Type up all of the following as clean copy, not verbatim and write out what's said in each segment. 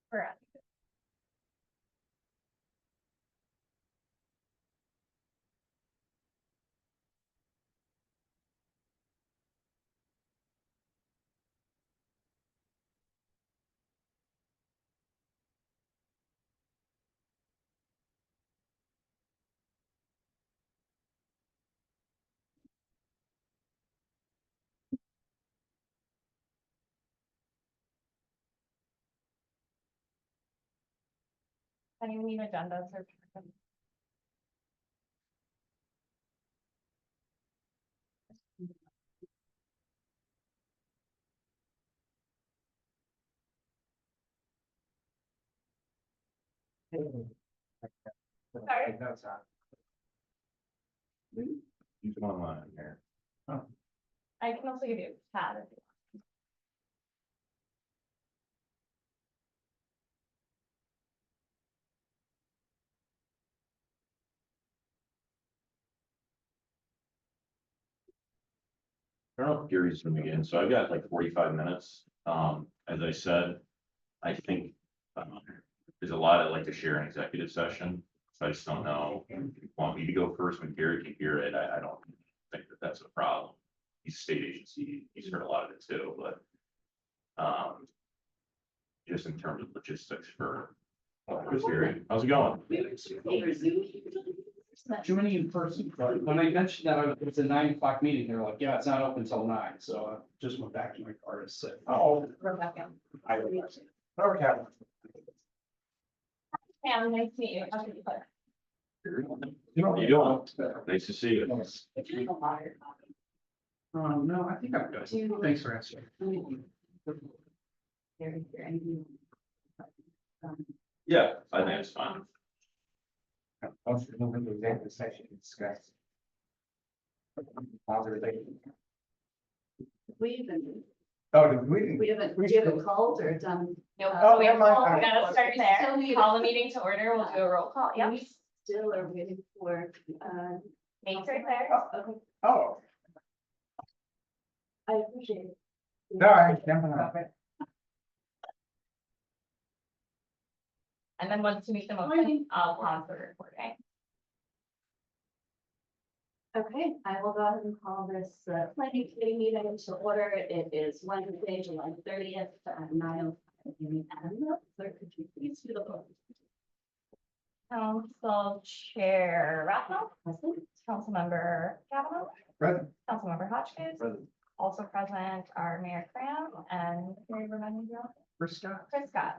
Correct. Any lean agendas or? Sorry. You can online here. I can also give you a tab if you want. I don't know if Gary's zooming in, so I've got like 45 minutes. As I said, I think there's a lot I'd like to share in executive session. So I just don't know if you want me to go first when Gary can hear it. I don't think that that's a problem. He's a state agency, he's heard a lot of it too, but just in terms of logistics for Gary, how's it going? Too many in person. When I mentioned that it's a 9 o'clock meeting, they're like, yeah, it's not open until 9. So I just went back to my car to sit. Oh, Rebecca. okay. Pam, nice to meet you. How's it going? How you doing? Nice to see you. No, I think I'm good. Thanks for answering. Yeah, I think it's fine. Also, moving to executive session to discuss. Authorization. We haven't called or done. Nope. Oh, We never mind. gotta start We there. still need- Call the meeting to order. We'll do a roll call. Yep. We still are waiting for, Nate's right there. okay, Oh, I appreciate it. no, I never. And then once you meet the motion, I'll pause the recording. Okay, I will go ahead and call this planning committee meeting to order. It is Wednesday, July 30th at 9:05 a.m. Clerk, could you please do the vote? Council Chair Rathmel, Present. Councilmember Kavanaugh, Present. Councilmember Hotchkiss. Present. Also present are Mayor Cram and Mary Vernon. Chris Scott. Chris Scott.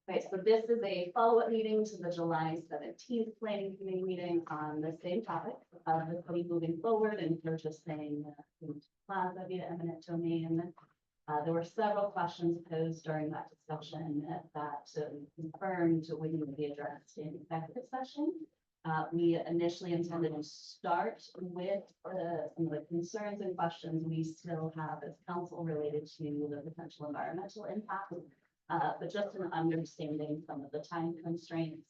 Okay, so this is a follow-up meeting to the July 17th planning committee meeting on the same topic of the city moving forward and purchasing plaza via eminent domain. There were several questions posed during that discussion that confirmed would need to be addressed in executive session. We initially intended to start with some of the concerns and questions we still have as council related to the potential environmental impact. But just in understanding some of the time constraints,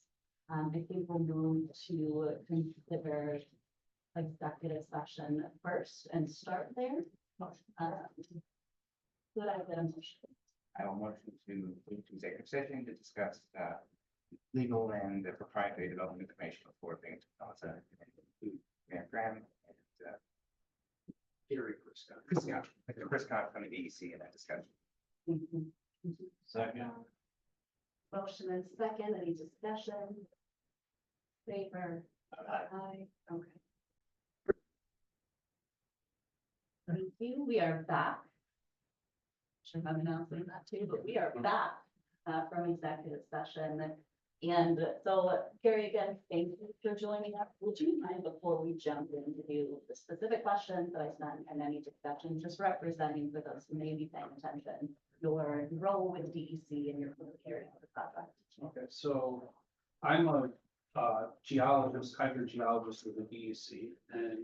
I think we'll move to consider executive session first and start there. Could I get a motion? I will motion to move to executive session to discuss legal and proprietary development information for Binghamton Plaza. Mayor Graham and Gary Chris Scott. Chris Scott from the DEC in that discussion. Second. Motion and second, any discussion? Favor? Aye. Okay. Thank you. We are back. Sure, I'm announcing that too, but we are back from executive session. And so, Gary, again, thank you for joining us. Would you mind, before we jump into the specific questions that I sent and any discussion, just representing for those who may be paying attention, your role with DEC and your carrying of the project? Okay, so I'm a geologist, hydrogeologist with the DEC, and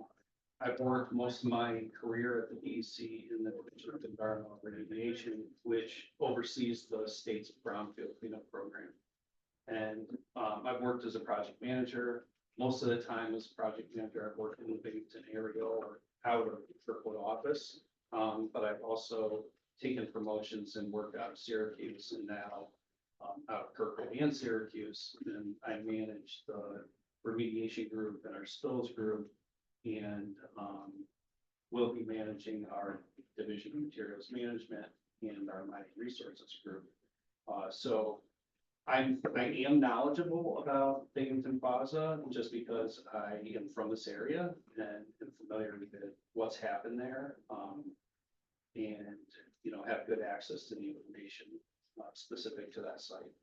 I've worked most of my career at the DEC in the Division of Environmental Remediation, which oversees the state's brownfield cleanup program. And I've worked as a project manager. Most of the time as project manager, I've worked in the Binghamton area or out of the Kirkwood office. But I've also taken promotions and worked out of Syracuse and now out of Kirkwood and Syracuse. And I manage the remediation group and our spills group. And we'll be managing our Division of Materials Management and our Mining Resources group. So I am knowledgeable about Binghamton Plaza just because I am from this area and am familiar with what's happened there. And, you know, have good access to the information specific to that site.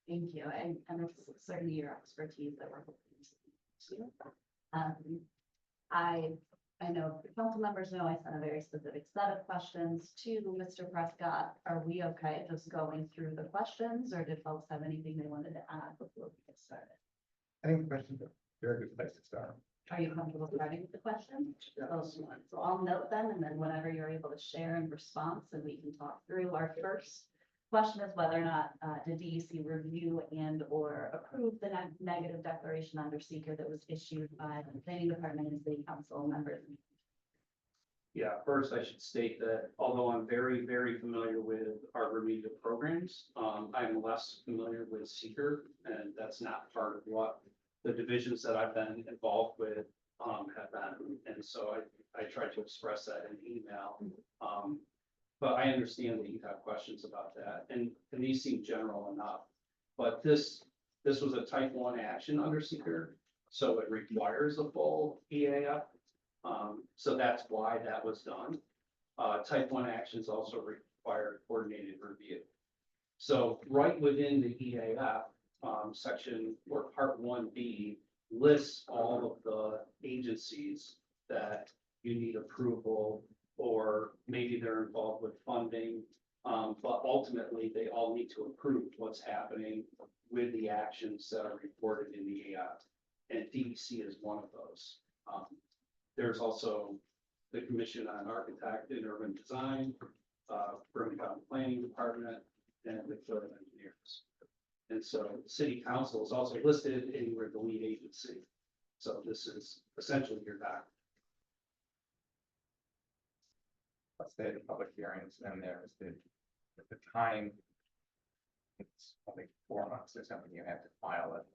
Thank you, and it's certainly your expertise that we're hoping to. I know the council members know I sent a very specific set of questions to Mr. Prescott. Are we okay just going through the questions, or did folks have anything they wanted to add before we get started? I think the question's a very good place to start. Are you comfortable starting with the questions? So I'll note them, and then whenever you're able to share in response, and we can talk through. Our first question is whether or not the DEC review and or approve the negative declaration under seeker that was issued by the planning department and city council members. Yeah, first I should state that although I'm very, very familiar with our remedial programs, I'm less familiar with seeker, and that's not part of what the divisions that I've been involved with have been. And so I tried to express that in email. But I understand that you have questions about that, and these seem general enough. But this was a type 1 action under seeker, so it requires a full EAF. So that's why that was done. Type 1 actions also require coordinated review. So right within the EAF, section or part 1B lists all of the agencies that you need approval, or maybe they're involved with funding. But ultimately, they all need to approve what's happening with the actions that are reported in the EAF. And DEC is one of those. There's also the Commission on Architect and Urban Design, Broome County Planning Department, and the Corps of Engineers. And so the City Council is also listed, and we're the lead agency. So this is essentially your document. Let's say the public hearings, and there's the time. It's only 4 months or something, you have to file it.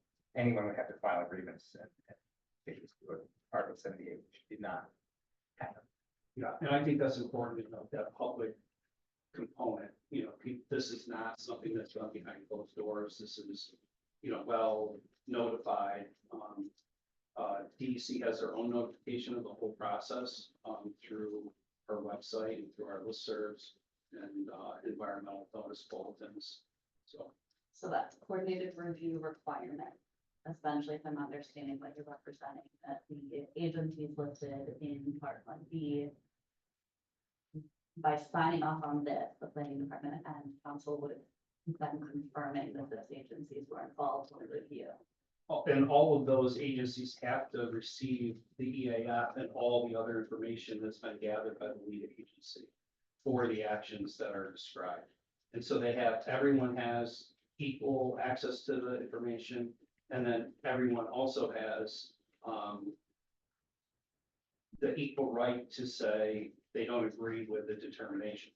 Anyone would have to file a grievance and take this to Article 78, which did not happen. Yeah, and I think that's important to note, that public component. You know, this is not something that's done behind closed doors. This is, you know, well notified. DEC has their own notification of the whole process through our website and through our listservs and environmental notice bulletins. So that's coordinated review requirement. Essentially, if I'm understanding what you're representing, that the agencies listed in part 1B, by signing off on this, the planning department and council would have been confirming that those agencies were involved in the review. and all of those agencies have to receive the EAF and all the other information that's been gathered by the lead agency for the actions that are described. And so everyone has equal access to the information, and then everyone also has the equal right to say they don't agree with the determination.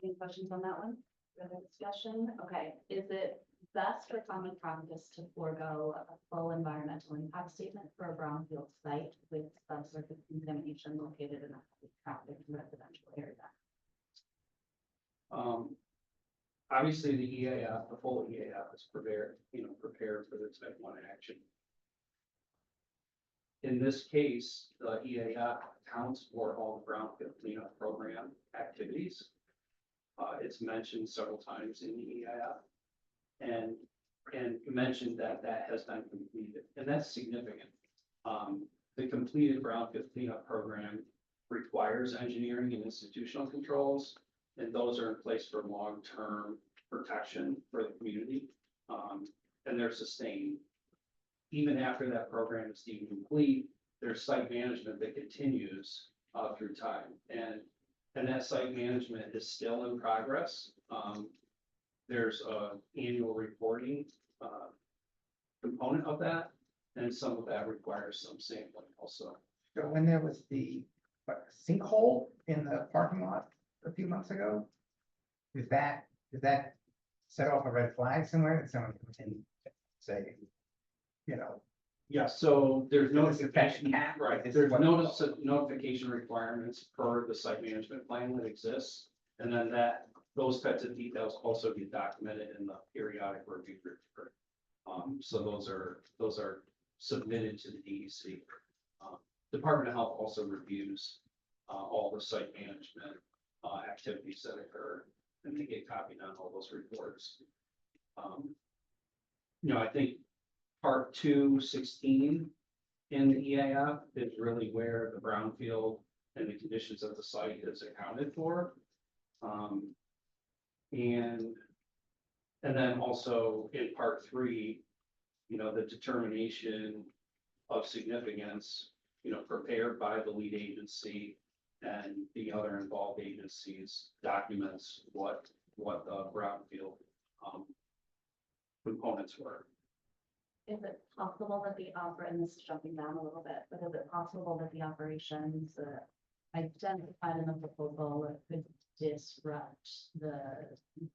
Any questions on that one? Further discussion? Okay, is it best for common practice to forego a full environmental impact statement for a brownfield site with subsurface contamination located in a highly trafficked residential area? Obviously, the EAF, the full EAF is prepared for the type 1 action. In this case, the EAF accounts for all the brownfield cleanup program activities. It's mentioned several times in the EAF, and mentioned that has been completed, and that's significant. The completed brownfield cleanup program requires engineering and institutional controls, and those are in place for long-term protection for the community, and they're sustained. even after that program is deemed complete, there's site management that continues through time. And that site management is still in progress. There's a annual reporting component of that, and some of that requires some sampling also. So when there was the sinkhole in the parking lot a few months ago, did that set off a red flag somewhere that someone can say, you know? Yeah, so there's This is notification, cat, right, this is there's what- notification requirements per the site management plan that exists. And then those types of details also get documented in the periodic review report. So those are submitted to the DEC. Department of Health also reviews all the site management activities that occur, and they get copied on all those reports. I think part 216 in the EAF is really where the brownfield and the conditions of the site is accounted for. And then also in part 3, the determination of significance, prepared by the lead agency and the other involved agencies documents what the brownfield components were. Is it possible that and this is jumping down a little bit, but is it possible that the operations identified in the proposal could disrupt the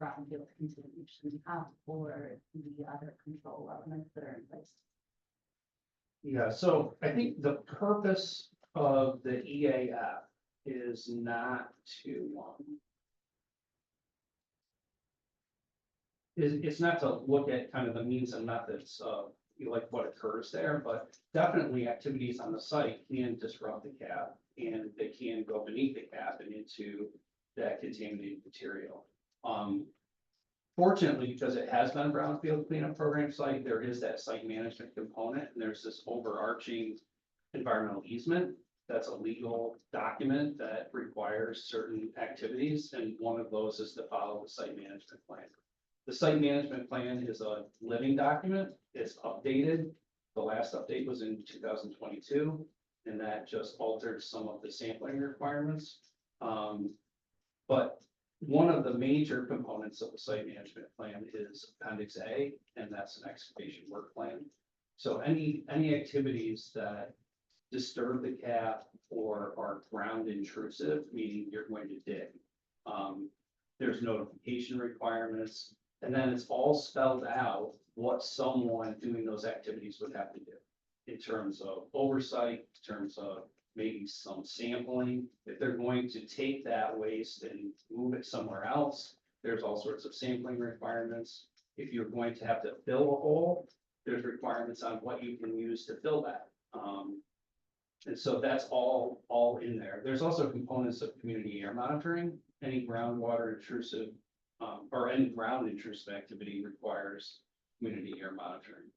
brownfield continuation you have for the other control elements that are in place? Yeah, so I think the purpose of the EAF is not to, it's not to look at kind of the means and methods of like what occurs there, but definitely activities on the site can disrupt the cap, and they can go beneath the cap and into that contaminated material. Fortunately, because it has been a brownfield cleanup program site, there is that site management component, and there's this overarching environmental easement. That's a legal document that requires certain activities, and one of those is to follow the site management plan. The site management plan is a living document. It's updated. The last update was in 2022, and that just altered some of the sampling requirements. But one of the major components of the site management plan is Appendix A, and that's an excavation work plan. So any activities that disturb the cap or are ground intrusive, meaning you're going to dig, there's notification requirements, and then it's all spelled out what someone doing those activities would have to do in terms of oversight, in terms of maybe some sampling. If they're going to take that waste and move it somewhere else, there's all sorts of sampling requirements. If you're going to have to fill a hole, there's requirements on what you can use to fill that. And so that's all in there. There's also components of community air monitoring. Any groundwater intrusive or any ground intrusive activity requires community air monitoring.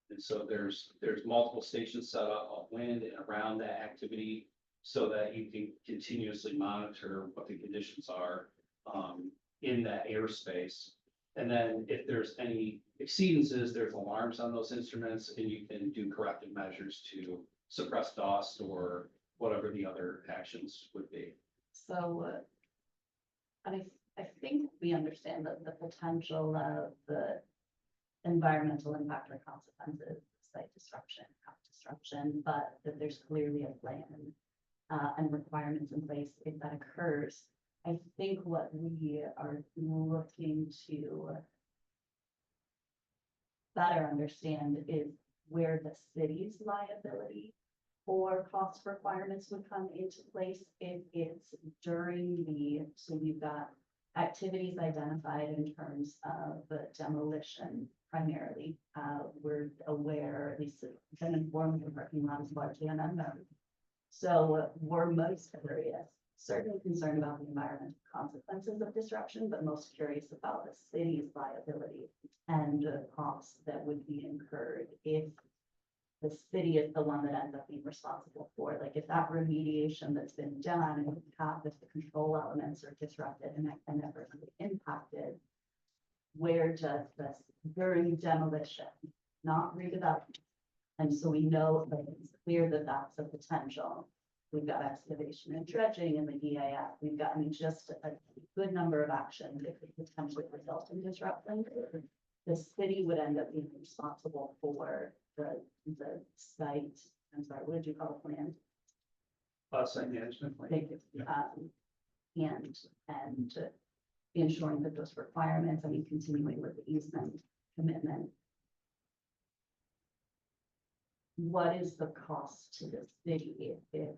And so there's multiple stations set up upwind and around that activity so that you can continuously monitor what the conditions are in that airspace. And then if there's any exceedances, there's alarms on those instruments, and you can do corrective measures to suppress dust or whatever the other actions would be. So, and I think we understand that the potential of the environmental impact or consequences, site disruption, crop disruption, but that there's clearly a plan and requirements in place if that occurs. I think what we are looking to better understand is where the city's liability or cost requirements would come into place if it's during so we've got activities identified in terms of the demolition primarily. We're aware, at least been informed the parking lot is largely an unknown. So we're most curious, certainly concerned about the environmental consequences of disruption, but most curious about the city's liability and the costs that would be incurred if the city is the one that ends up being responsible for, like if that remediation that's been done and if the control elements are disrupted and adversely impacted, where does this during demolition, not redevelopment, And so we know that it's clear that that's a potential. We've got excavation and dredging in the EAF. We've got, I mean, just a good number of actions that could potentially result in disruption. The city would end up being responsible for the site, I'm sorry, what did you call the plan? Site management plan. Thank you. And ensuring that those requirements, I mean, continuing with the easement commitment. What is the cost to the city if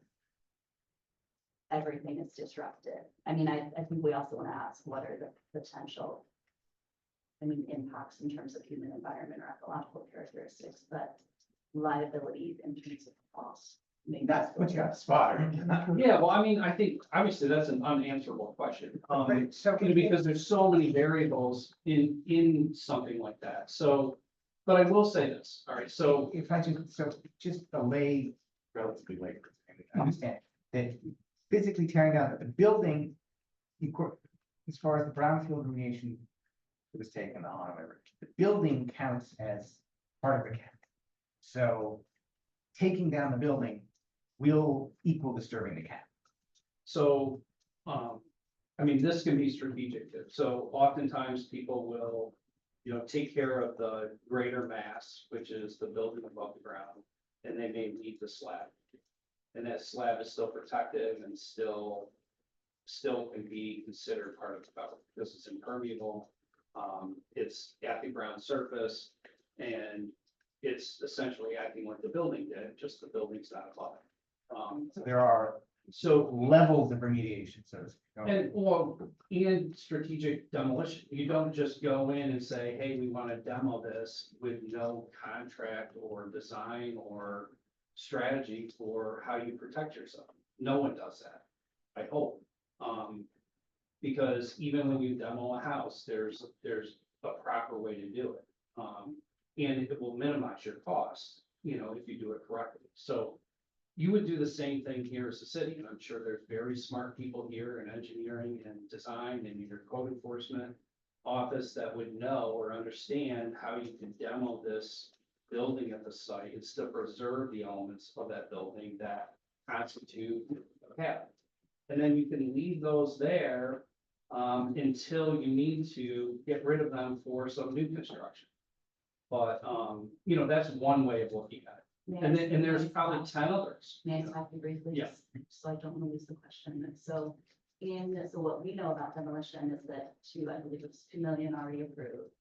everything is disrupted? I mean, I think we also want to ask, what are the potential, I mean, impacts in terms of human environment or ecological characteristics, but liability in terms of cost? I mean, That's what you got spotted. Yeah, well, I mean, I think obviously that's an unanswerable question. So Because there's so many variables in something like that. So, but I will say this, all right, so if I just a lay, relatively lay, understand that physically tearing down the building, as far as the brownfield remediation was taken on, the building counts as part of the cap. So taking down the building will equal disturbing the cap. So, I mean, this can be strategic too. So oftentimes people will, take care of the greater mass, which is the building above the ground, and they may leave the slab. And that slab is still protective and still can be considered part of the cover because it's impermeable. It's at the ground surface and it's essentially acting like the building did, just the building's not above it. So there are So levels of remediation, so to speak. and strategic demolition, you don't just go in and say, hey, we want to demo this with no contract or design or strategy for how you protect yourself. No one does that, I hope. Because even when you demo a house, there's a proper way to do it. And it will minimize your costs, if you do it correctly. So you would do the same thing here as a city, and I'm sure there's very smart people here in engineering and design and your code enforcement office that would know or understand how you can demo this building at the site and still preserve the elements of that building that constitute a cabinet. And then you can leave those there until you need to get rid of them for some new construction. But, that's one way of looking at it. And there's probably 10 others. May I stop you briefly? Yeah. So I don't want to lose the question. So what we know about demolition is that I believe it's 2 million already approved.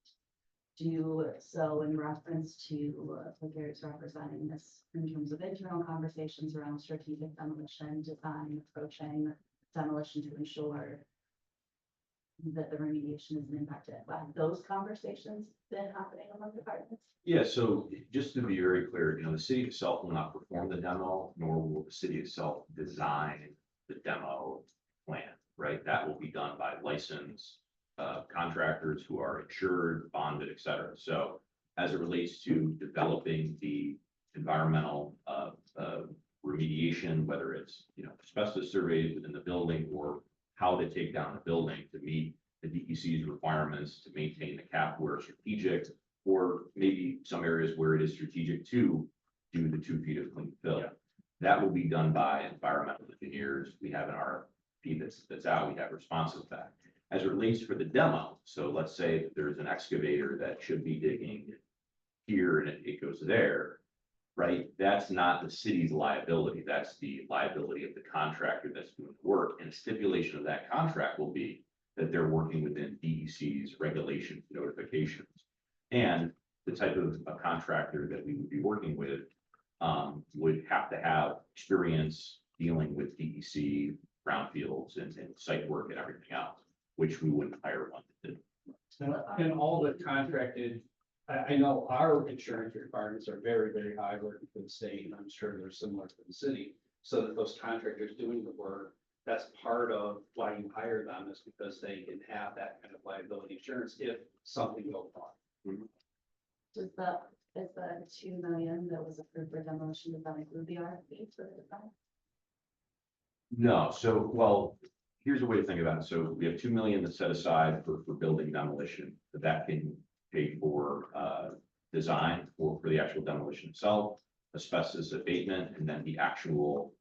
So in reference to what Gary's representing this in terms of internal conversations around strategic demolition, design, approaching demolition to ensure that the remediation isn't impacted. Have those conversations been happening among departments? Yeah, so just to be very clear, the city itself will not perform the demo, nor will the city itself design the demo plan, right? That will be done by licensed contractors who are insured, bonded, et cetera. So as it relates to developing the environmental remediation, whether it's, asbestos surveys within the building or how to take down the building to meet the DEC's requirements to maintain the cap where strategic, or maybe some areas where it is strategic to do the 2 feet of clean fill. Yeah. That will be done by environmental engineers. We have an RFP that's out. We have responses to that. As it relates for the demo, so let's say that there's an excavator that should be digging here and it goes there, right? That's not the city's liability. That's the liability of the contractor that's doing the work. And stipulation of that contract will be that they're working within DEC's regulations, notifications. And the type of a contractor that we would be working with would have to have experience dealing with DEC, brownfields and site work and everything else, which we wouldn't hire one to do. And all the contracted, I know our insurance requirements are very, very high working for the state, and I'm sure they're similar to the city. So that those contractors doing the work, that's part of why you hire them, is because they can have that kind of liability insurance if something goes wrong. Is the 2 million that was approved for demolition, does that include the RFP for the design? No, so, well, here's a way to think about it. So we have 2 million that's set aside for building demolition, that can pay for design for the actual demolition itself. asbestos abatement and then the actual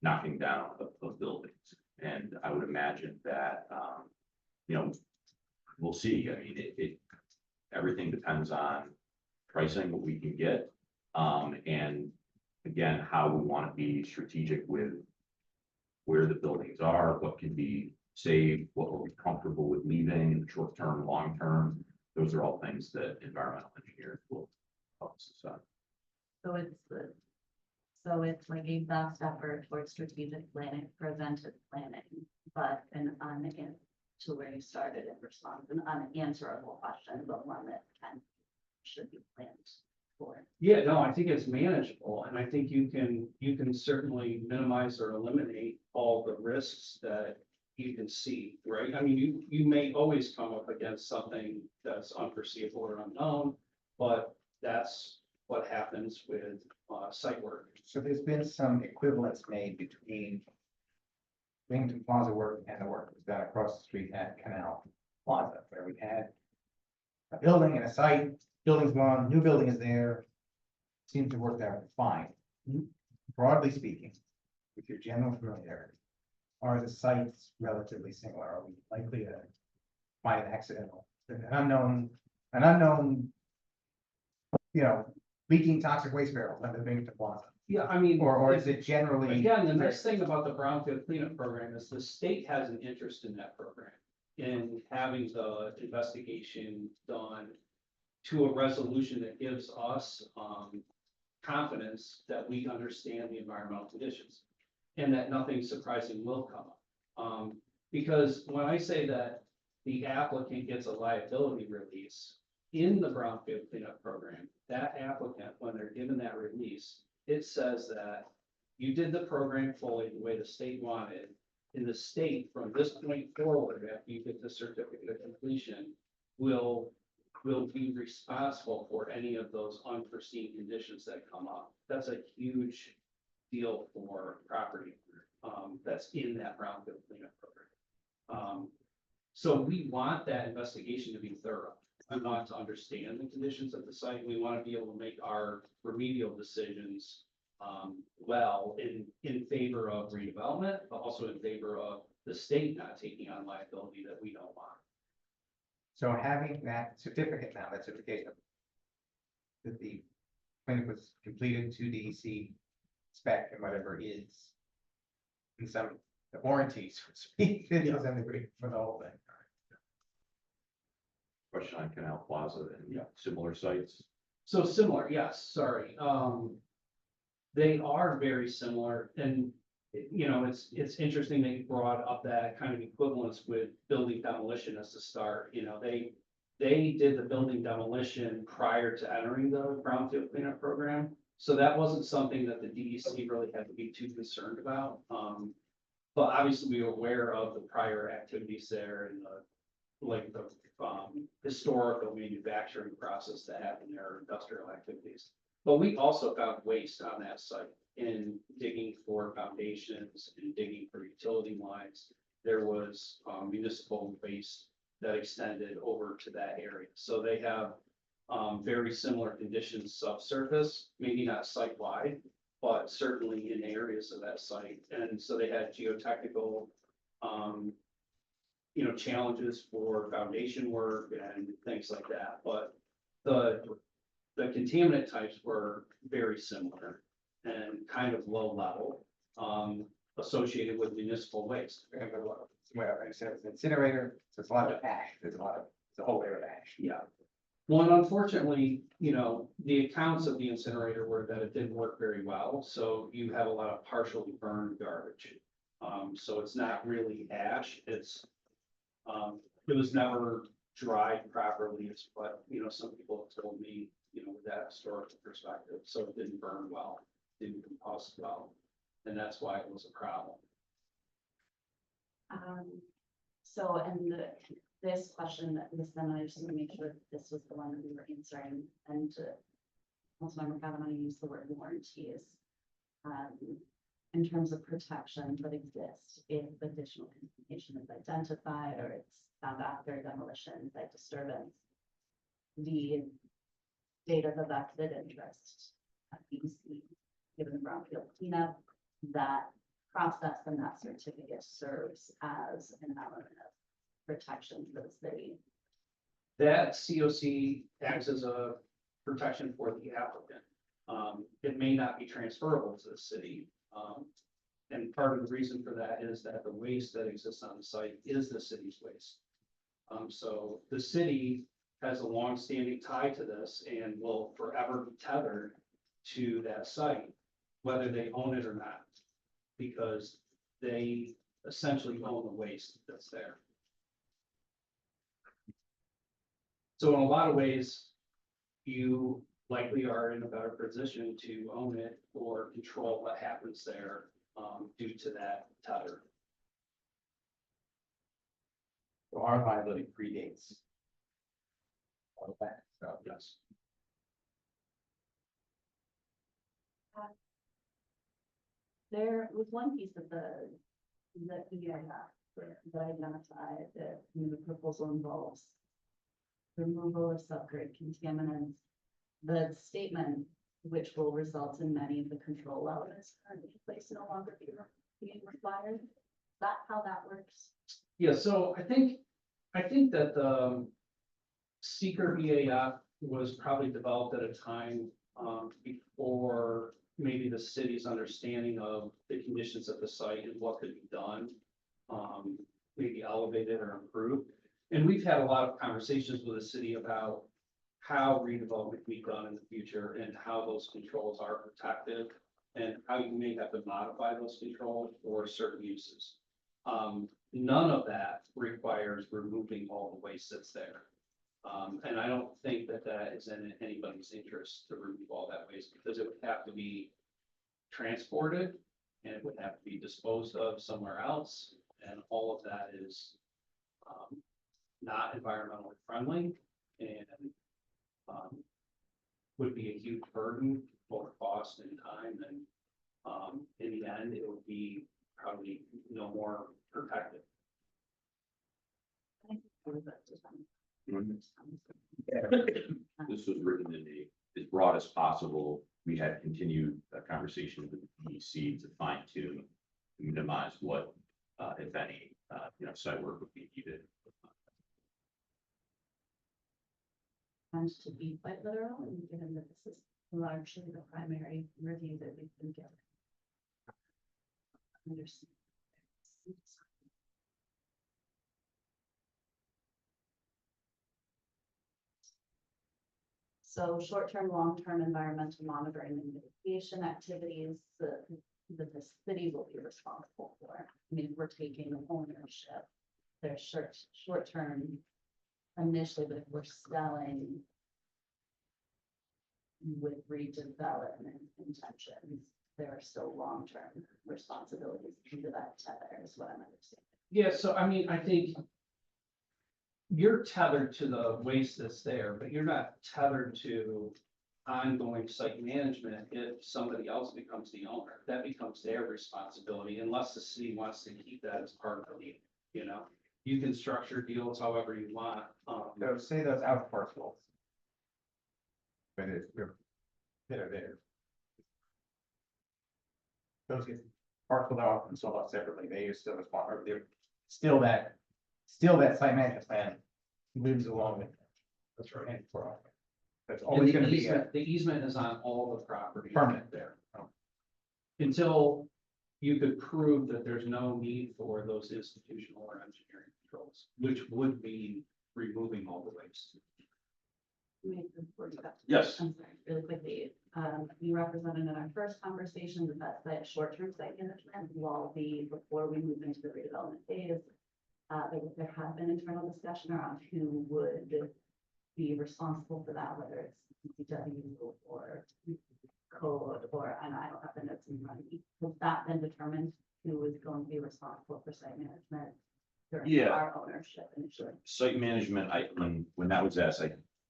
knocking down of buildings. And I would imagine that, you know, we'll see. I mean, everything depends on pricing, what we can get. And again, how we want to be strategic with where the buildings are, what can be saved, what we're comfortable with leaving, short term, long term. Those are all things that environmental engineers will help us decide. So it's like a vast effort towards strategic planning, preventive planning, but to where you started in response, an unanswerable question, but one that should be planned for. Yeah, no, I think it's manageable, and I think you can certainly minimize or eliminate all the risks that you can see, right? I mean, you may always come up against something that's unforeseeable or unknown, but that's what happens with site work. So there's been some equivalence made between Binghamton Plaza work and the work that was done across the street at Canal Plaza, where we had a building and a site, building's gone, new building is there. Seems to work out fine. Broadly speaking, with your general familiarity, are the sites relatively similar? Are we likely to find an accidental, an unknown, leaking toxic waste barrel under the Binghamton Plaza? Yeah, I mean. Or is it generally? Again, the nice thing about the brownfield cleanup program is the state has an interest in that program. In having the investigation done to a resolution that gives us confidence that we understand the environmental conditions. And that nothing surprising will come up. Because when I say that the applicant gets a liability release in the brownfield cleanup program, that applicant, when they're given that release, it says that you did the program fully the way the state wanted. In the state, from this point forward, after you get the certificate of completion, will be responsible for any of those unforeseen conditions that come up. That's a huge deal for property that's in that brownfield cleanup program. So we want that investigation to be thorough. We want to understand the conditions of the site. We want to be able to make our remedial decisions well in favor of redevelopment, but also in favor of the state not taking on liability that we don't want. So having that certificate now, that certification that the clinic was completed to DEC spec and whatever is in some, the warranty, so to speak, is in the for the whole thing. Question on Canal Plaza and similar sites. So similar, yes, sorry. They are very similar, and it's interesting that you brought up that kind of equivalence with building demolition as the start. They did the building demolition prior to entering the brownfield cleanup program, so that wasn't something that the DEC really had to be too concerned about. But obviously we were aware of the prior activities there and the historical manufacturing process that happened there, industrial activities. But we also found waste on that site in digging for foundations and digging for utility lines. There was municipal waste that extended over to that area. So they have very similar conditions subsurface, maybe not site-wide, but certainly in areas of that site. And so they had geotechnical challenges for foundation work and things like that. But the contaminant types were very similar and kind of low level, associated with municipal waste. Well, I said it's an incinerator, so it's a lot of ash. It's a whole layer of ash. Yeah. Well, and unfortunately, the accounts of the incinerator were that it didn't work very well. So you have a lot of partially burned garbage. So it's not really ash. It was never dried properly. It's what, some people have told me, with that historical perspective. So it didn't burn well, didn't compost well. And that's why it was a problem. This question, I just want to make sure that this was the one that we were answering, and also I'm going to use the word warranties. In terms of protections that exist if additional contamination is identified or it's found after demolition by disturbance, the date of the vested interest at BC given the brownfield cleanup, that process and that certificate serves as an element of protection for the city. That COC acts as a protection for the applicant. It may not be transferable to the city. And part of the reason for that is that the waste that exists on the site is the city's waste. So the city has a long-standing tie to this and will forever be tethered to that site, whether they own it or not, because they essentially own the waste that's there. So in a lot of ways, you likely are in a better position to own it or control what happens there, due to that tether. So our liability predates all of that, so. Yes. There was one piece of the EIF that identified that the proposal involves removal of subgrade contaminants. The statement, which will result in many of the control elements currently in place no longer being required. Is that how that works? Yeah, so I think that the seeker EAF was probably developed at a time before maybe the city's understanding of the conditions of the site and what could be done, maybe elevated or improved. And we've had a lot of conversations with the city about how redevelopment can be done in the future and how those controls are protected and how you may have to modify those controls for certain uses. None of that requires removing all the waste that's there. And I don't think that that is in anybody's interest to remove all that waste because it would have to be transported and it would have to be disposed of somewhere else. And all of that is not environmentally friendly and would be a huge burden for cost and time. And in the end, it would be probably no more protected. This was written in as broad as possible. We had continued a conversation with the DEC to fine tune, minimize what, if any, site work would be needed. And to be quite literal, and given that this is largely the primary review that we've been given. Understand. So short-term, long-term environmental monitoring and mitigation activities that the city will be responsible for. I mean, we're taking ownership. They're short-term initially, but if we're selling with redevelopment intentions, there are still long-term responsibilities to that tether is what I'm understanding. Yeah, so I mean, I think you're tethered to the waste that's there, but you're not tethered to ongoing site management if somebody else becomes the owner. That becomes their responsibility unless the city wants to keep that as part of the deal, you know? You can structure deals however you want. So say those out parcels. But it's, that are there. Those get parceled off and sold off separately, they are still responsible, they're still that site management plan moves along with. That's right. And for all. That's And always the gonna be easement, the easement is on all the property. Permanent. There. Until you could prove that there's no need for those institutional or engineering controls, which would be removing all the waste. Yes. I'm sorry, really quickly, you represented in our first conversation that short-term site management will be before we move into the redevelopment phase. There have been internal discussion around who would be responsible for that, whether it's DPW or code or, and I don't have the notes in front of me. Has that been determined who is going to be responsible for site management during Yeah. our ownership initially? Site management, when that was asked,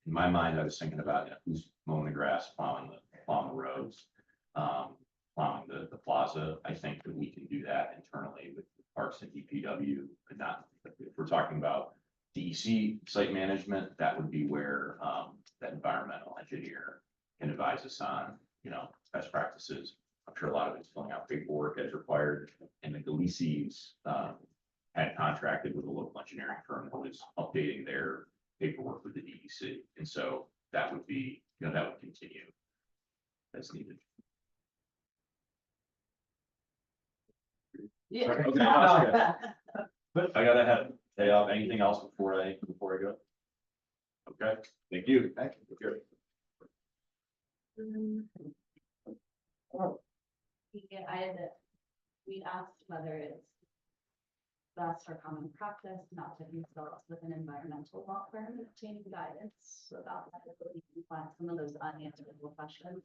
in my mind, I was thinking about who's mowing the grass, plowing the roads, plowing the plaza. I think that we can do that internally with Parks and DPW, and not, if we're talking about DEC site management, that would be where that environmental engineer can advise us on, best practices. I'm sure a lot of it's filling out paperwork as required, and the Galicies, had contracted with a local engineering firm that was updating their paperwork with the DEC, and so that would be, that would continue as needed. Yeah. Okay. But I gotta have, anything else before I go? Okay, thank you. Thank you. We asked whether it's best or common practice not to consult with an environmental law firm obtaining guidance about liability and find some of those unanswerable questions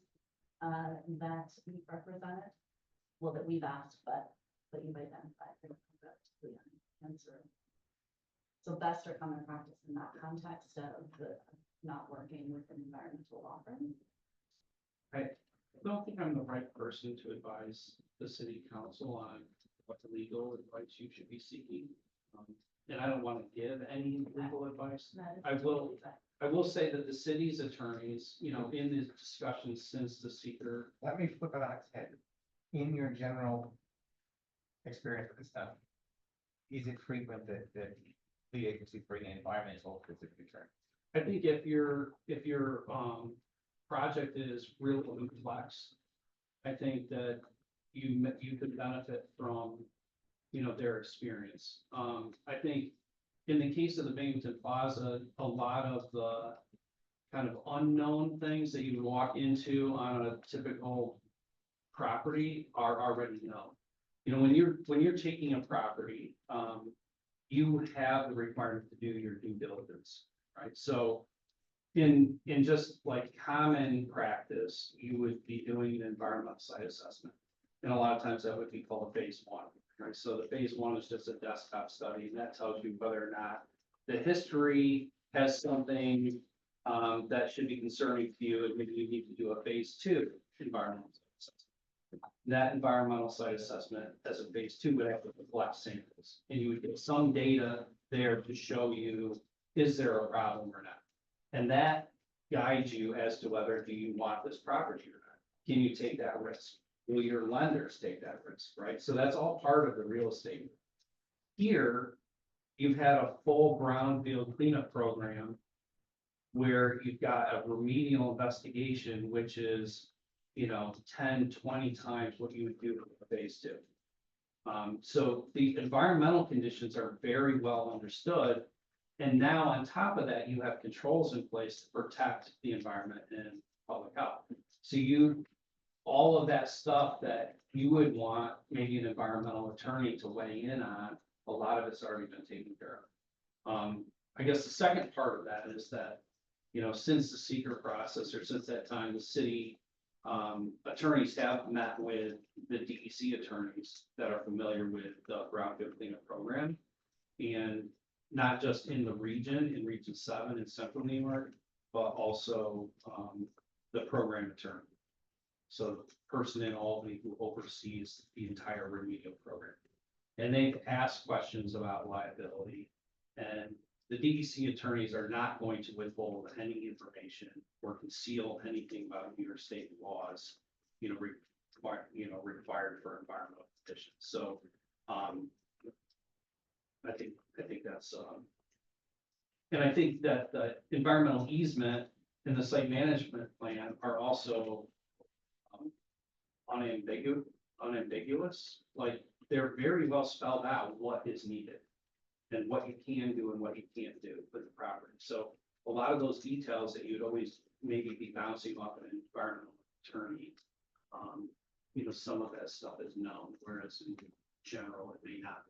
that we represented. Well, that we've asked, but you've identified the answer. So best or common practice in that context of the not working with an environmental law firm. I don't think I'm the right person to advise the city council on what legal advice you should be seeking. And I don't want to give any legal advice. I will say that the city's attorneys, in the discussions since the seeker. Let me flip it on its head. In your general experience with this stuff, is it frequent that the agency bring in environmental specific attorney? I think if your project is really complex, I think that you could benefit from, their experience. I think in the case of the Binghamton Plaza, a lot of the kind of unknown things that you would walk into on a typical property are already known. When you're taking a property, you have the requirement to do your due diligence, right? So in just like common practice, you would be doing an environmental site assessment. And a lot of times that would be called a phase one, right? So the phase one is just a desktop study, and that tells you whether or not the history has something that should be concerning to you, and maybe you need to do a phase two environmental assessment. That environmental site assessment as a phase two would have to collect samples, and you would get some data there to show you, is there a problem or not? And that guides you as to whether do you want this property or not. Can you take that risk? Will your lenders take that risk, right? So that's all part of the real estate. Here, you've had a full brownfield cleanup program where you've got a remedial investigation, which is, 10, 20 times what you would do with phase two. So the environmental conditions are very well understood. And now on top of that, you have controls in place to protect the environment and public health. So all of that stuff that you would want maybe an environmental attorney to weigh in on, a lot of it's already been taken care of. I guess the second part of that is that, since the seeker process or since that time, the city attorneys have met with the DEC attorneys that are familiar with the brownfield cleanup program. And not just in the region, in Region 7 in Central New York, but also the program attorney. So the person in Albany who oversees the entire remedial program. And they've asked questions about liability. And the DEC attorneys are not going to withhold any information or conceal anything about New York state laws, required for environmental conditions. So I think that's and I think that the environmental easement and the site management plan are also unambiguous. Like they're very well spelled out what is needed and what you can do and what you can't do with the property. So a lot of those details that you'd always maybe be bouncing off an environmental attorney, some of that stuff is known, whereas in general it may not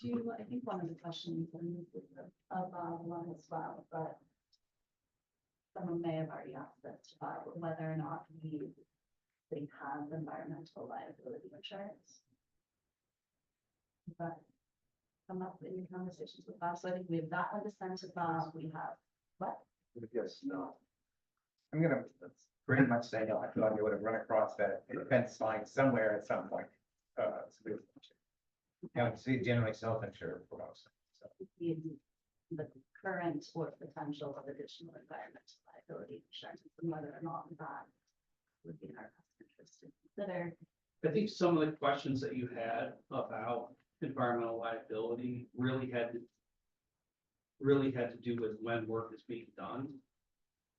be. I think one of the questions and this is of one as well, but someone may have already asked this about whether or not they have environmental liability insurance. But come up in your conversations with Bob. So I think we have that one to send to Bob. We have what? Yes, no. I'm gonna pretty much say no. I feel like I would have run across that fence line somewhere at some point. So generally self-insured for most. So. The current or potential of additional environmental liability insurance and whether or not that would be in our best interest to consider. I think some of the questions that you had about environmental liability really had to do with when work is being done.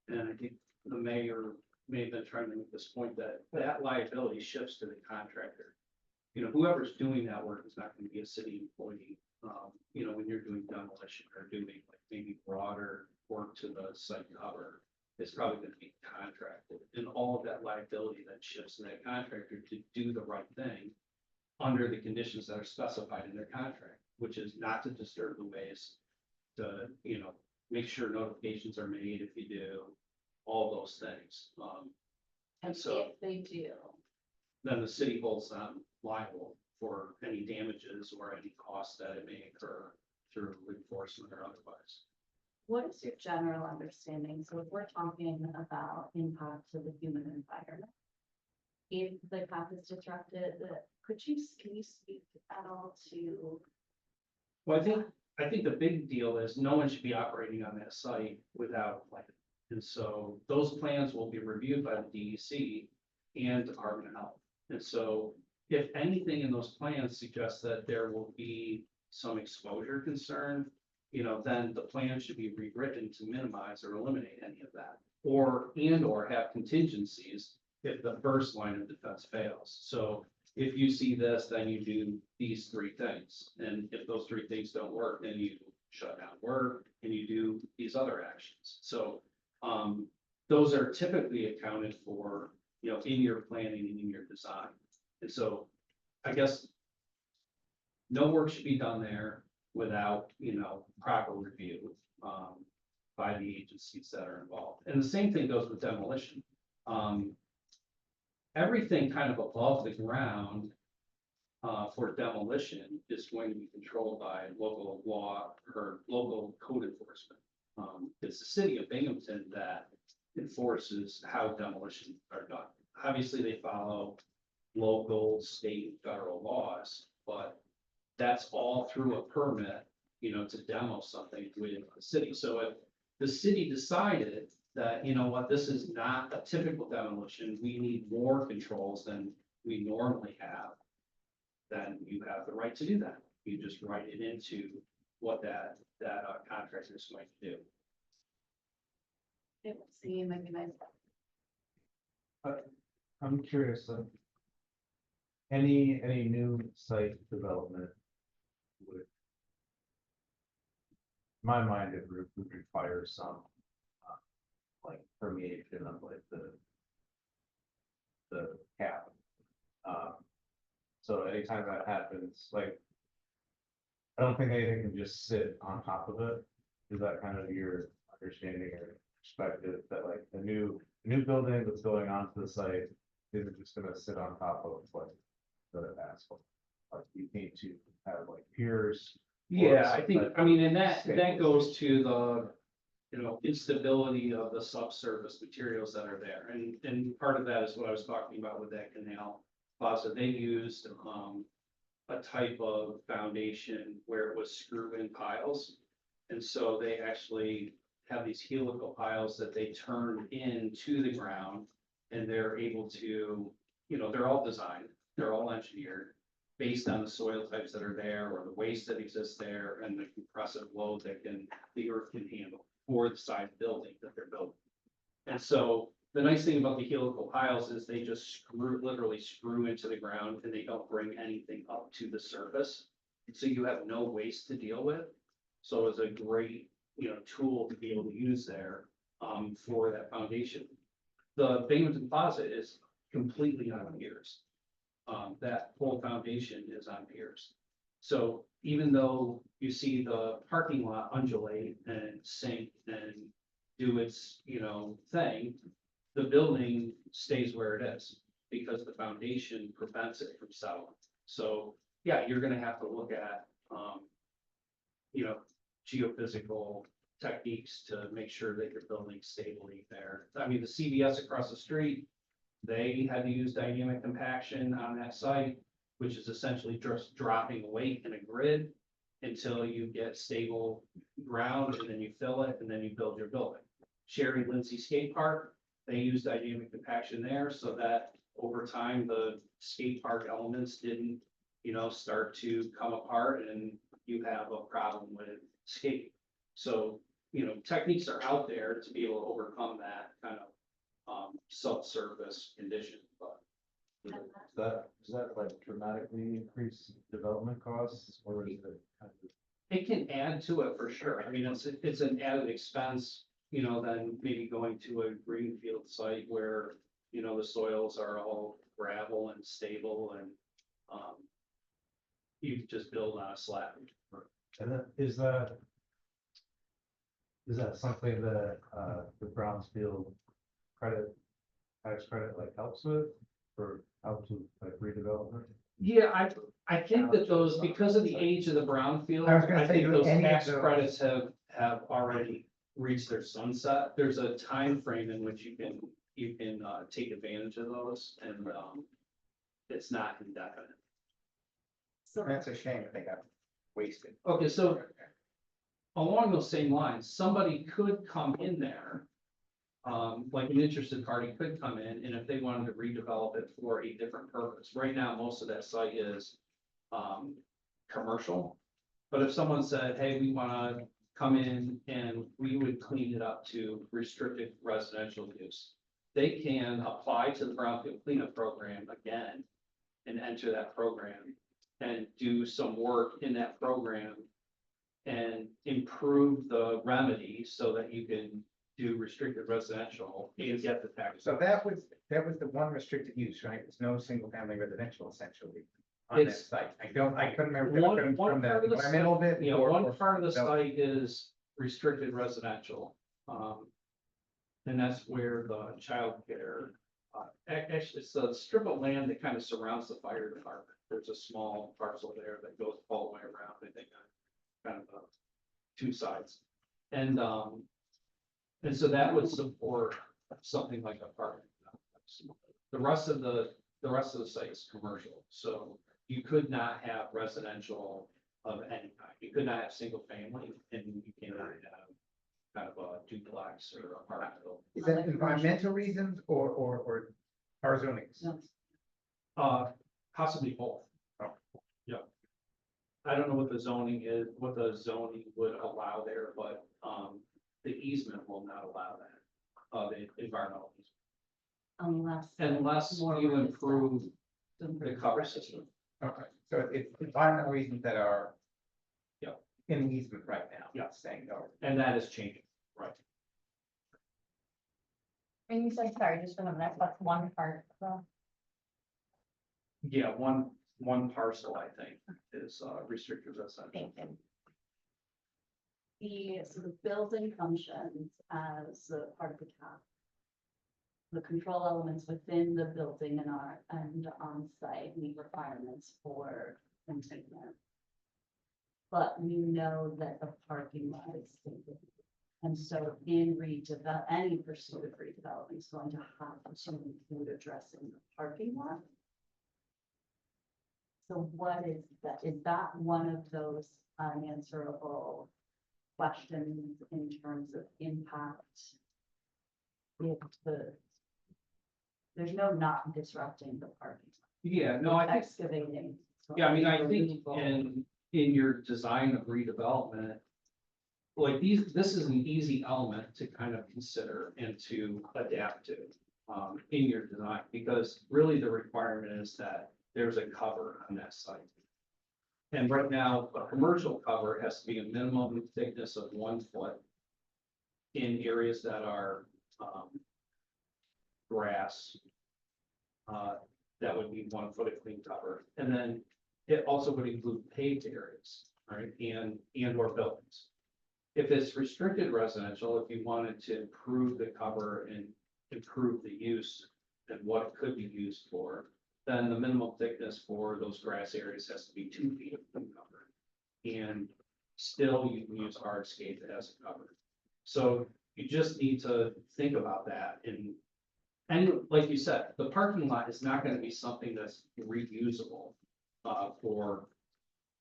And I think the mayor may have been trying to make this point that that liability shifts to the contractor. You know, whoever's doing that work is not going to be a city employee. You know, when you're doing demolition or doing like maybe broader work to the site cover, it's probably going to be contracted. And all of that liability that shifts to that contractor to do the right thing under the conditions that are specified in their contract, which is not to disturb the waste, to, you know, make sure notifications are made if you do, all those things. And so- if they do, Then the city holds them liable for any damages or any costs that it may incur through enforcement or otherwise. what is your general understanding? So if we're talking about impact to the human environment, if the path is disrupted, can you speak at all to? Well, I think the big deal is no one should be operating on that site without a plan. And so those plans will be reviewed by the DEC and Department of Health. And so if anything in those plans suggests that there will be some exposure concern, you know, then the plan should be rewritten to minimize or eliminate any of that. Or have contingencies if the first line of defense fails. So if you see this, then you do these three things. And if those three things don't work, then you shut down work and you do these other actions. So those are typically accounted for, you know, in your planning and in your design. And so I guess no work should be done there without, you know, proper review by the agencies that are involved. And the same thing goes with demolition. Everything kind of above the ground for demolition is going to be controlled by local law or local code enforcement. It's the city of Binghamton that enforces how demolition are done. Obviously, they follow local, state, federal laws, but that's all through a permit, you know, to demo something with the city. So if the city decided that, you know what, this is not a typical demolition, we need more controls than we normally have, then you have the right to do that. You just write it into what that contractor is going to do. It would seem like a nice. I'm curious, any new site development would, in my mind, it would require some, like permeation of like the cap. So anytime that happens, like, I don't think anything can just sit on top of it. Is that kind of your understanding or perspective, that like a new building that's going onto the site isn't just gonna sit on top of like the asphalt? Like you need to have like piers. Yeah, I mean, and that goes to the, you know, instability of the subsurface materials that are there. And part of that is what I was talking about with that canal plaza. They used a type of foundation where it was screw-in piles. And so they actually have these helical piles that they turn into the ground, and they're able to, you know, they're all designed, they're all engineered based on the soil types that are there or the waste that exists there and the compressive load that the earth can handle for the size building that they're building. And so the nice thing about the helical piles is they just literally screw into the ground, and they don't bring anything up to the surface. So you have no waste to deal with. So it's a great, you know, tool to be able to use there for that foundation. The Binghamton Plaza is completely on piers. That whole foundation is on piers. So even though you see the parking lot undulate and sink and do its, you know, thing, the building stays where it is because the foundation prevents it from settling. So yeah, you're gonna have to look at, you know, geophysical techniques to make sure that your building's stably there. I mean, the CVS across the street, they had to use dynamic compaction on that site, which is essentially just dropping weight in a grid until you get stable ground, and then you fill it, and then you build your building. Sherry Lindsay Skate Park, they use dynamic compaction there so that over time, the skate park elements didn't, start to come apart and you have a problem with skate. So, techniques are out there to be able to overcome that kind of subsurface condition, but. Does that like dramatically increase development costs or is it kind of? It can add to it for sure. I mean, it's an added expense, than maybe going to a greenfield site where, the soils are all gravel and stable and, you just build on a slab. And then is that something that, the Brownsfield tax credit like helps with or helps with like redevelopment? Yeah, I think that those, because of the age of the brownfield, I was gonna I say, think do those any of tax those- credits have already reached their sunset. There's a time frame in which you can take advantage of those and, it's not indefinite. So That's a shame that they got wasted. Okay, so along those same lines, somebody could come in there. Like an interested party could come in, and if they wanted to redevelop it for a different purpose, right now, most of that site is. Commercial. But if someone said, hey, we wanna come in and we would clean it up to restricted residential use. They can apply to the brownfield cleanup program again. And enter that program and do some work in that program. And improve the remedy so that you can do restricted residential and get the tax. So that was the one restricted use, right? It's no single family residential essentially on that It's- site. I couldn't remember One from the part of the environmental bit. You know, or- one or- part of the no. site is restricted residential. And that's where the childcare, actually, it's a strip of land that kind of surrounds the fire department. There's a small parcel there that goes all the way around, I think, on kind of two sides. And so that would support something like a park. The rest of the site is commercial, so you could not have residential of any kind. You could not have single family, and you cannot have kind of a duplex or apartment. Is that environmental reasons or our zoning? Possibly both. Oh. Yeah. I don't know what the zoning is, what the zoning would allow there, but, the easement will not allow that, the environmental easement. Unless more you room is improve left. the cover system. Okay, so it's environmental reasons that are. Yep. In the easement right now. Yeah. Saying no. And that is changing, right? And you said, sorry, just remember, that's one part, so. Yeah, one parcel, I think, is, restricted residential. Thank you. So the building functions as a part of the cap. The control elements within the building and on site meet requirements for containment. But we know that the parking lot is single. And so in any pursuit of redevelopment is going to have to include addressing the parking lot. So what is that? Is that one of those unanswerable questions in terms of impact? If there's no not disrupting the parking. Yeah, no, I think, Excavating. yeah, I mean, I think removal. in your design of redevelopment. Like this is an easy element to kind of consider and to adapt to, in your design, because really the requirement is that there's a cover on that site. And right now, a commercial cover has to be a minimum thickness of 1 foot in areas that are, grass. That would be 1 foot of clean cover, and then it also would include paved areas, right, and or buildings. If it's restricted residential, if you wanted to improve the cover and improve the use and what it could be used for, then the minimum thickness for those grass areas has to be 2 feet of clean cover. And still you can use hardscape as a cover. So you just need to think about that and like you said, the parking lot is not going to be something that's reusable for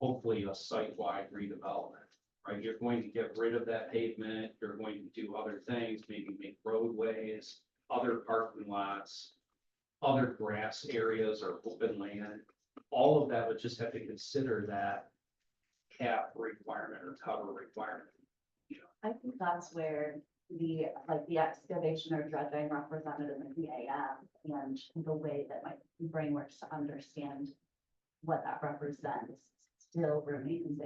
hopefully a site-wide redevelopment, right? You're going to get rid of that pavement, you're going to do other things, maybe make roadways, other parking lots, other grass areas or open land. All of that would just have to consider that cap requirement or cover requirement. I think that's where the, like, the excavation or dredging represented in the EAF and the way that my brain works to understand what that represents still remains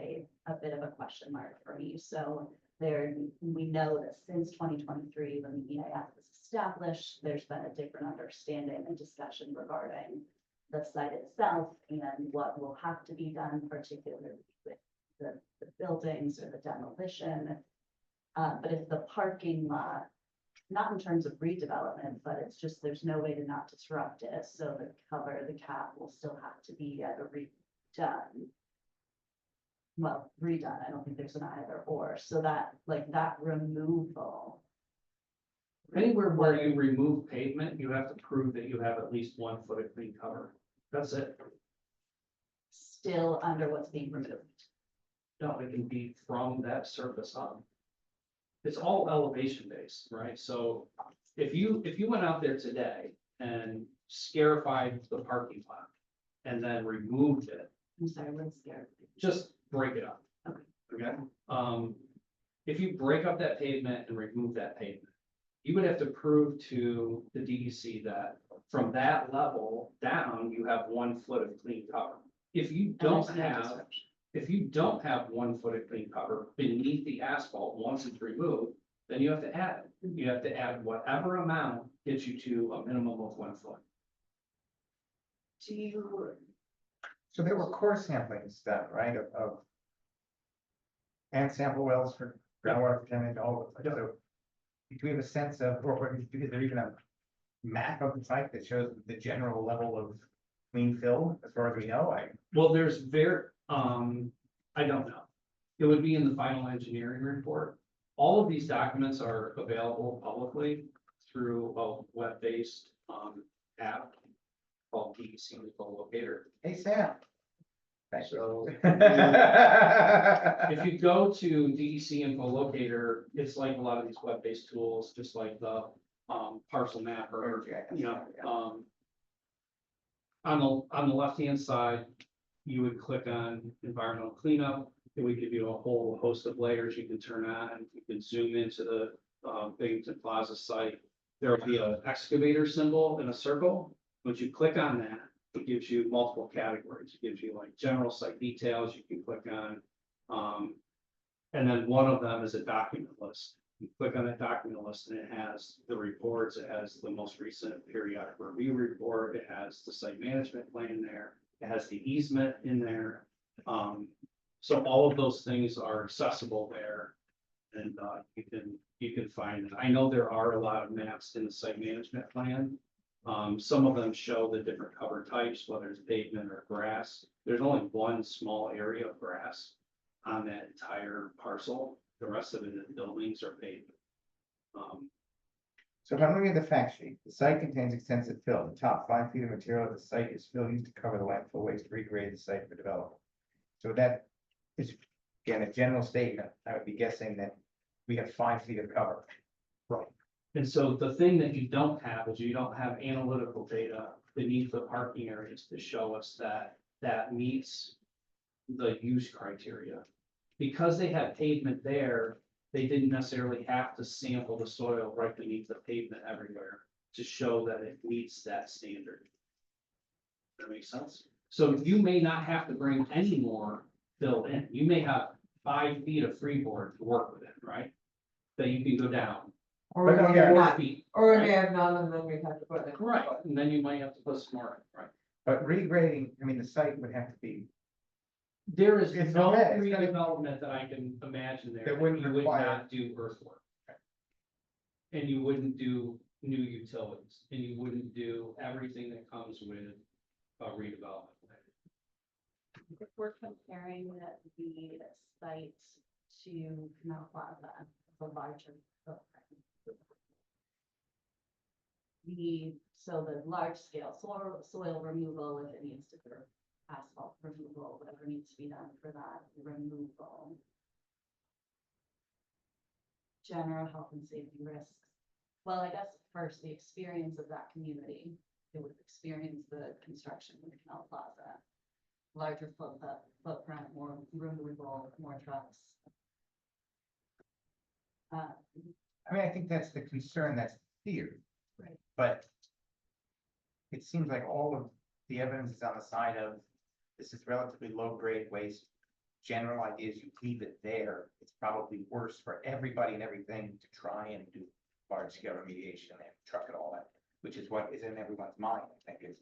a bit of a question mark for me. So there, we know that since 2023, when the EAF was established, there's been a different understanding and discussion regarding the site itself and what will have to be done, particularly with the buildings or the demolition. But if the parking lot, not in terms of redevelopment, but it's just, there's no way to not disrupt it. So the cover, the cap will still have to be redone. Well, redone, I don't think there's an either or. So that, like, that removal. Anywhere where you remove pavement, you have to prove that you have at least 1 foot of clean cover. That's it. Still under what's being removed. No, it can be from that surface up. It's all elevation based, right? So if you went out there today and scarified the parking lot and then removed it, I'm sorry, what's scared? just break it up. Okay. Okay? If you break up that pavement and remove that pavement, you would have to prove to the DEC that from that level down, you have 1 foot of clean cover. If you don't And there's no have, disruption. if you don't have 1 foot of clean cover beneath the asphalt, once it's removed, then you have to add it. You have to add whatever amount gets you to a minimum of 1 foot. Do you, So there were core sampling stuff, right, of and sample wells for groundwater contaminant, all of it. So do we have a sense of, or is there even a map of the site that shows the general level of clean fill as far as we know? Well, there's I don't know. It would be in the final engineering report. All of these documents are available publicly through a web-based app called DEC Info Locator. Hey, Sam. Thanks. So if you go to DEC Info Locator, it's like a lot of these web-based tools, just like the parcel map or, you know, on the left-hand side, you would click on environmental cleanup. It would give you a whole host of layers you can turn on. You can zoom into the Binghamton Plaza site. There will be an excavator symbol in a circle. Once you click on that, it gives you multiple categories. It gives you like general site details you can click on. And then one of them is a document list. You click on that document list and it has the reports. It has the most recent periodic review report. It has the site management plan there. It has the easement in there. So all of those things are accessible there. And you can find it. I know there are a lot of maps in the site management plan. Some of them show the different cover types, whether it's pavement or grass. There's only one small area of grass on that entire parcel. The rest of it is buildings or pavement. So if I'm looking at the fact sheet, the site contains extensive fill. The top 5 feet of material of the site is fill used to cover the landfill waste, regrade the site for development. So that is, again, a general statement. I would be guessing that we have 5 feet of cover. Right. And so the thing that you don't have is you don't have analytical data beneath the parking areas to show us that that meets the use criteria. Because they have pavement there, they didn't necessarily have to sample the soil right beneath the pavement everywhere to show that it meets that standard. That makes sense? So you may not have to bring any more fill in. You may have 5 feet of freeboard to work with it, right? That you can go down. Or we But, may yeah, have Four not, feet, or we right? may have none, and then we have to put it. Right, and then you might have to put some more, in, right? But regrading, I mean, the site would have to be, There is It's no okay, it's gonna- redevelopment that I can imagine there. That wouldn't you would require- not do earthwork. And you wouldn't do new utilities, and you wouldn't do everything that comes with a redevelopment. if we're comparing the site to Canal Plaza, the larger footprint. So the large scale soil removal, if it needs to occur, asphalt removal, whatever needs to be done for that removal. General health and safety risks, Well, I guess first, the experience of that community, it would experience the construction of the Canal Plaza. Larger footprint, more removal, more trucks. I mean, I think that's the concern, that's feared. Right. But it seems like all of the evidence is on the side of, this is relatively low grade waste. General idea is you leave it there, it's probably worse for everybody and everything to try and do large scale remediation and truck it all out, which is what is in everyone's mind, I think, is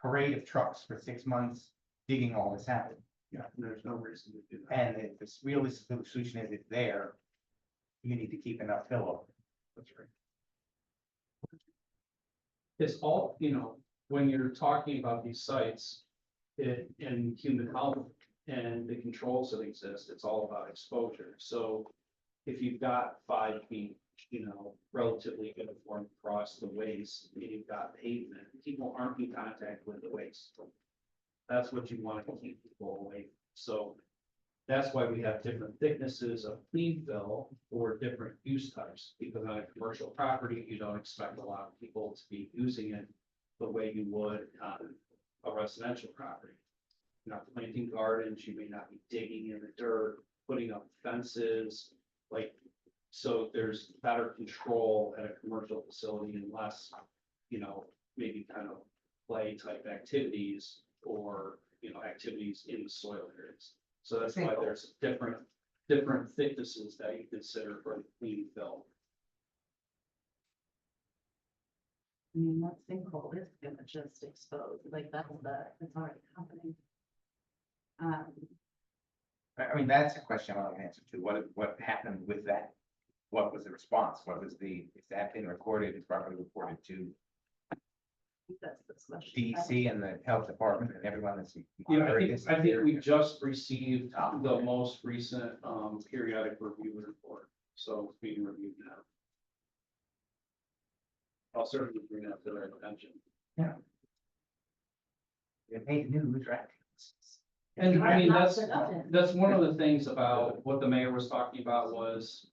parade of trucks for 6 months, digging all this out. Yeah, there's no reason to do that. And if this real solution is it's there, you need to keep enough fill up. That's right. It's all, when you're talking about these sites, in human health and the controls that exist, it's all about exposure. So if you've got 5 feet, relatively uniform across the waste, and you've got pavement, people aren't in contact with the waste. That's what you want to keep people away from. So that's why we have different thicknesses of clean fill for different use types, because on a commercial property, you don't expect a lot of people to be using it the way you would on a residential property. You're not planting gardens, you may not be digging in the dirt, putting up fences, so there's better control at a commercial facility and less, maybe kind of play type activities or, activities in the soil areas. So that's why there's different thicknesses that you consider for the clean fill. I mean, that sinkhole is gonna just explode, it's already happening. I mean, that's a question I want to answer to. What happened with that? What was the response? Is that been recorded, it's properly reported to I think that's this question. DEC and the health department and everyone that's. I think we just received the most recent periodic review report, so it's being reviewed now. I'll certainly bring that to their attention. It made news, right? And I mean, Not that's productive. one of the things about what the mayor was talking about was,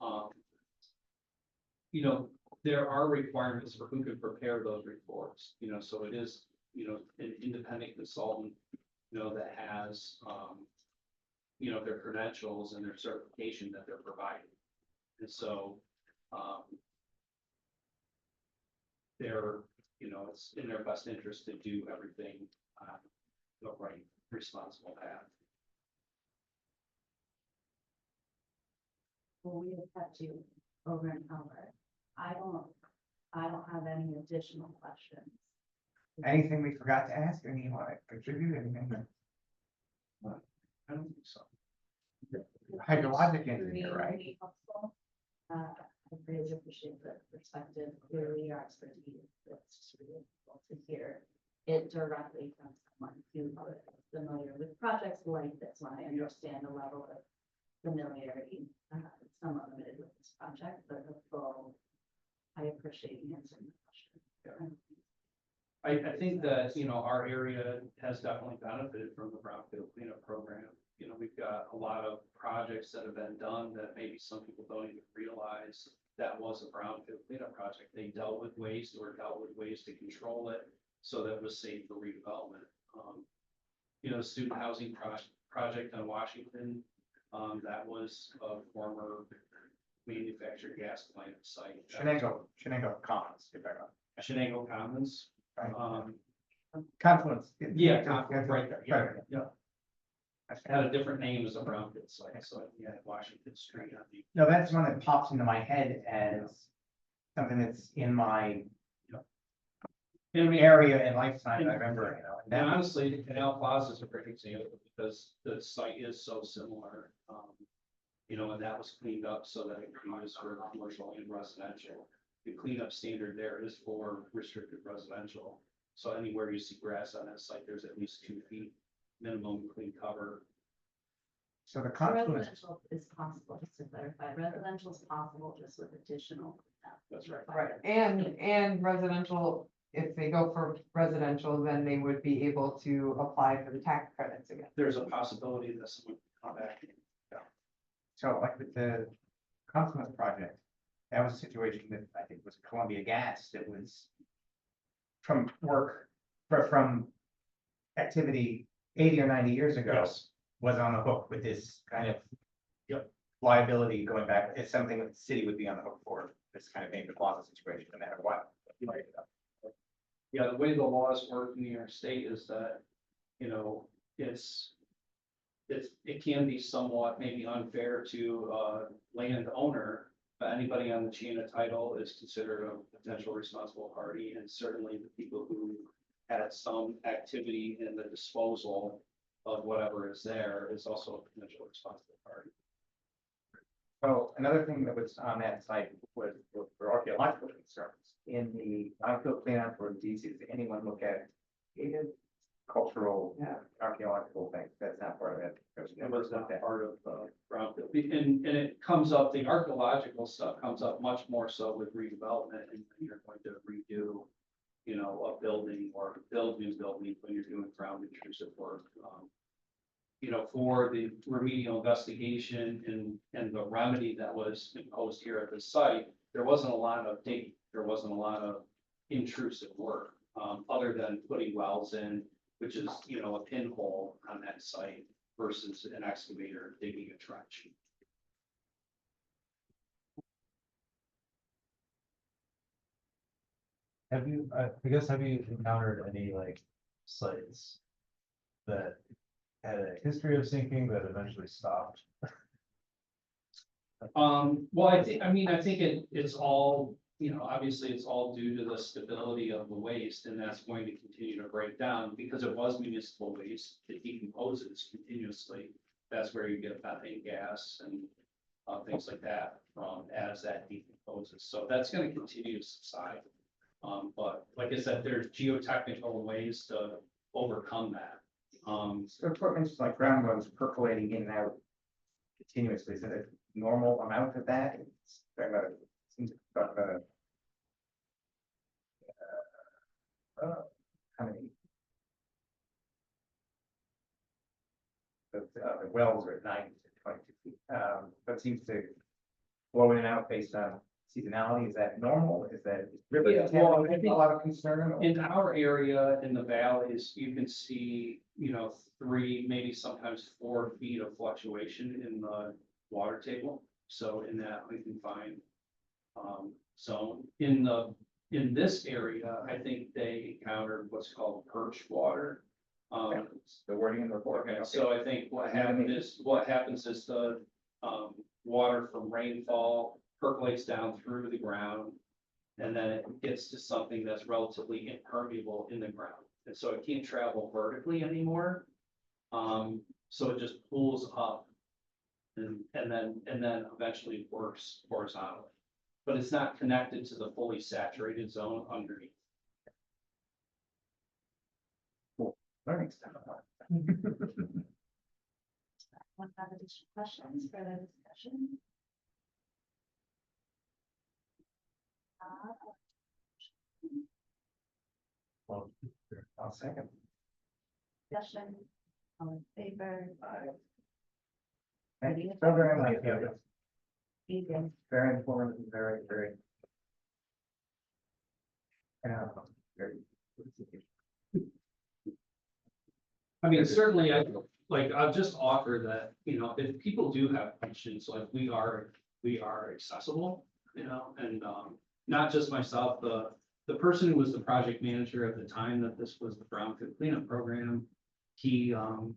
there are requirements for who could prepare those reports, so it is, an independent consultant, that has, their credentials and their certification that they're providing. And so, they're, it's in their best interest to do everything, the right, responsible path. Well, we have kept you over an hour. I don't have any additional questions. Anything we forgot to ask, anything you want to contribute, anything? I don't think so. Hydrologic engineer, right? Really helpful. I really appreciate the perspective, clearly your expertise, it's just really helpful to hear it directly from someone who is familiar with projects like this one. I understand the level of familiarity, somewhat limited with this project, but the full, I appreciate you answering the question. I think that, our area has definitely benefited from the brownfield cleanup program. We've got a lot of projects that have been done that maybe some people don't even realize that was a brownfield cleanup project. They dealt with waste or dealt with ways to control it, so that it was safe for redevelopment. The student housing project on Washington, that was a former manufactured gas plant site. Shenango Commons, if I remember. Shenango Commons. Confluence. Yeah, Confluence, right there, yeah, Right. yeah. Had a different name as a brownfield site, so yeah, Washington Street on the. No, that's one that pops into my head as something that's in my And I mean, area in lifetime, I remember, and and that was, honestly, the Canal Plaza is a great example because the site is so similar. And that was cleaned up so that it could be used for commercial and residential. The cleanup standard there is for restricted residential. So anywhere you see grass on that site, there's at least 2 feet minimum clean cover. so the confluence, Residential is possible, just to clarify, residential is possible just with additional. That's right. Right, and residential, if they go for residential, then they would be able to apply for the tax credits again. There's a possibility that someone could come back. so like with the confluence project, that was a situation that I think was Columbia Gas that was from work, from activity 80 or 90 years ago, Yes. was on the hook with this kind of Yep. liability going back. It's something that the city would be on the hook for, this kind of named deposit situation, no matter what. Yeah, the way the laws work in New York State is that, it can be somewhat maybe unfair to a landowner, but anybody on the chain of title is considered a potential responsible party, and certainly the people who had some activity in the disposal of whatever is there is also a potential responsible party. So another thing that was on that site was for archaeological concerns. In the landfill cleanup or DC, does anyone look at dated cultural, archaeological things? That's not part of it. It was not part of brownfield, and it comes up, the archaeological stuff comes up much more so with redevelopment, and when you're going to redo, a building or build new buildings when you're doing ground intrusive work. For the remedial investigation and the remedy that was imposed here at the site, there wasn't a lot of digging, there wasn't a lot of intrusive work, other than putting wells in, which is, a pinhole on that site versus an excavator digging a trench. Have you, have you encountered any like sites that had a history of sinking that eventually stopped? Well, I think it's all, obviously it's all due to the stability of the waste, and that's going to continue to break down because it was municipal waste. It decomposes continuously. That's where you get methane gas and things like that as that decomposes. So that's going to continue to subside. But like I said, there's geotechnical ways to overcome that. So equipment like ground was percolating in and out continuously. Is it a normal amount of that? It's talking about, seems to talk about how many? The wells are at 9 to 22 feet. But seems to flow in and out based on seasonality. Is that normal? Is that river Yeah, well, I contamination think a lot of concern? Or- In our area, in the valleys, you can see, 3, maybe sometimes 4 feet of fluctuation in the water table. So in that we can find zone. In this area, I think they encountered what's called perch water. The wording in the report. Okay, Okay. so I think what happens is the water from rainfall percolates down through the ground. And then it gets to something that's relatively impermeable in the ground. And so it can't travel vertically anymore. So it just pulls up and then eventually works horizontally. But it's not connected to the fully saturated zone underneath. Learning stuff. Want to have additional questions for the discussion? Well, I'll second. Discussion, all in favor? Thank you so very much. Egan. Very informative, and very, very. Very. I mean, certainly, I'll just offer that, if people do have questions, like we are accessible, and not just myself, the person who was the project manager at the time that this was the brownfield cleanup program, he